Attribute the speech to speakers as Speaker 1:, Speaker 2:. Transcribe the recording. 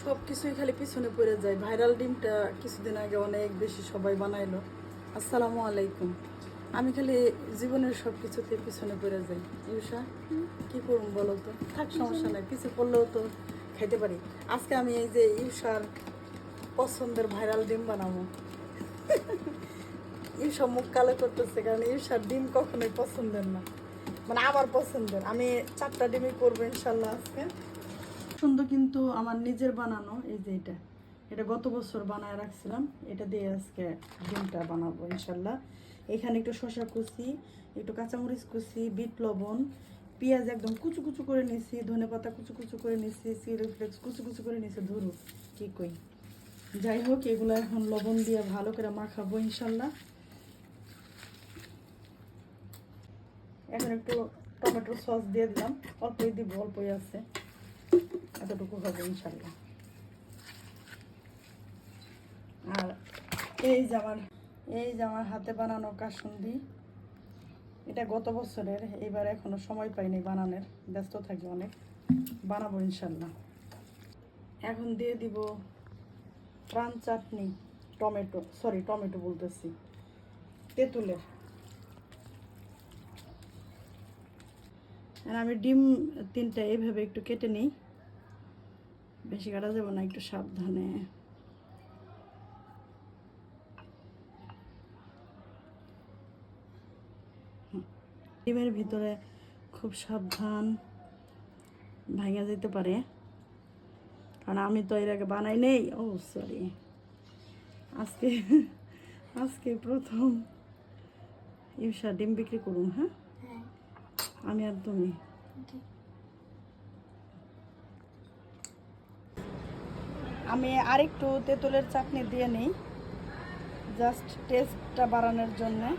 Speaker 1: সব কিছুই খালি পিছনে পড়ে যায়। ভাইরাল ডিমটা কিছুদিন আগে অনেক বেশি সবাই বানাইলো। আসসালামু আলাইকুম। আমি খালি জীবনের সব কিছুতে পিছনে পড়ে যাই। ইউষা কি করুন বলো তো? থাক, সমস্যা নাই, পিছু পড়লেও তো খাইতে পারি। আজকে আমি এই যে ইউষার পছন্দের ভাইরাল ডিম বানাবো। ইউষা মুখ কালো করতেছে, কারণ ইউষার ডিম কখনোই পছন্দের না, মানে আমার পছন্দের। আমি 4টা ডিমই করবো ইনশাল্লাহ আজকে। সুন্দর, কিন্তু আমার নিজের বানানো। এই যে এটা গত বছর বানায় রাখছিলাম, এটা দিয়ে আজকে ডিমটা বানাবো ইনশাল্লাহ। এখানে একটু শসা কুচি, একটু কাঁচামরিচ কুচি, বিট লবণ, পেঁয়াজ একদম কুচু কুচু করে নিছি, ধনেপাতা কুচু কুচু করে নিছি, চিলি ফ্লেক্স কুচু কুচু করে নিছি। ধরু কি কই, যাই হোক, এগুলো এখন লবণ দিয়ে ভালো করে মাখাবো ইনশাল্লাহ। এখন একটু টমেটো সস দিয়ে দিলাম, অল্পই দিব, অল্পই আছে, এতটুকু হবে ইনশাল্লাহ। আর এই যে আমার হাতে বানানো কাসুন্দি, এটা গত বছরের, এবার এখনো সময় পাইনি বানানোর, ব্যস্ত থাকি অনেক, বানাবো ইনশাল্লাহ। এখন দিয়ে দিব প্রাণ চাটনি, টমেটো বলতেছি, তেঁতুলের। আর আমি ডিম 3টা এইভাবে একটু কেটে নিই, বেশি কাটা যাবে না, একটু সাবধানে। ডিমের ভিতরে খুব সাবধান, ভাঙা যেতে পারে, কারণ আমি তো এর আগে বানাই নেই। ও সরি, আজকে আজকে প্রথম ইউষা ডিম বিক্রি করুন। হ্যাঁ, আমি আর তুমি। আমি আরেকটু তেঁতুলের চাটনি দিয়ে নিই, জাস্ট টেস্টটা বাড়ানোর জন্যে।